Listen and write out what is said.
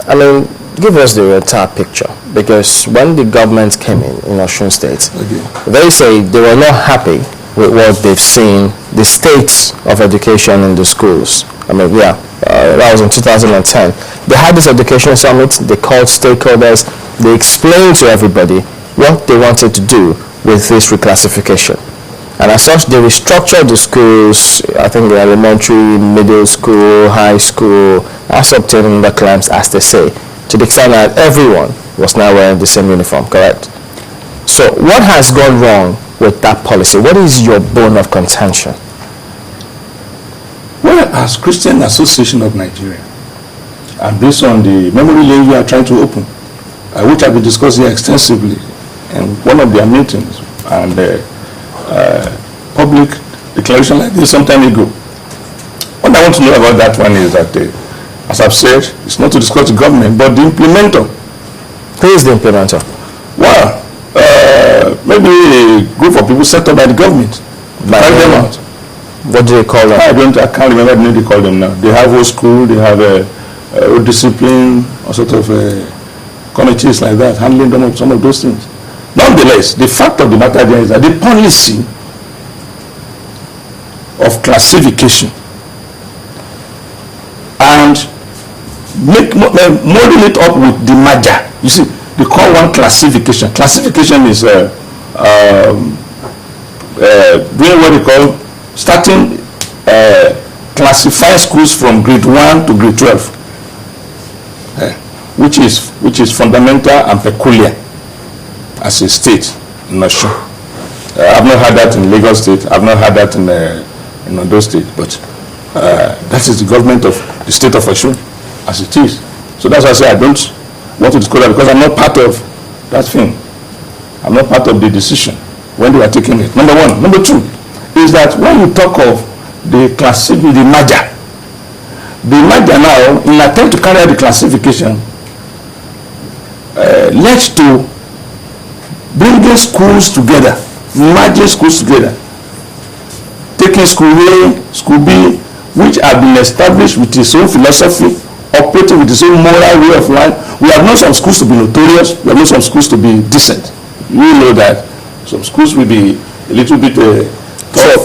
I mean, give us the entire picture, because when the government came in Osun State, they say they were not happy with what they've seen, the state of education in the schools. I mean, that was in 2010. They had this education summit, they called stakeholders, they explained to everybody what they wanted to do with this reclassification. And as such, they restructured the schools, I think the elementary, middle school, high school, as obtaining the claims, as they say, to the extent that everyone was now wearing the same uniform, correct? So what has gone wrong with that policy? What is your bone of contention? Well, as Christian Association of Nigeria, and based on the memory lane we are trying to open, which I've been discussing extensively in one of their meetings, and public declaration like this some time ago. What I want to know about that one is that, as I've said, it's not to discuss the government, but the implementer. Who is the implementer? Well, maybe a group of people set up by the government. Carry them out. What do they call them? I can't remember the name they call them now. They have a school, they have a discipline, or sort of committees like that, handling some of those things. Nonetheless, the fact of the matter is that the policy of classification and molding it up with the merger. You see, they call one classification. Classification is doing what they call starting classifying schools from grade 1 to grade 12, which is fundamental and peculiar as a state in Osun. I've not had that in Lagos State. I've not had that in Ondo State. But that is the government of the state of Osun as it is. So that's why I say I don't want to discuss that, because I'm not part of that thing. I'm not part of the decision when they were taking it. Number one. Number two is that when you talk of the merger now, in an attempt to carry out the classification, led to bringing schools together, merging schools together, taking school A, school B, which have been established with its own philosophy, operating with its own moral way of life. We have known some schools to be notorious, we have known some schools to be decent. You know that some schools will be a little bit tough.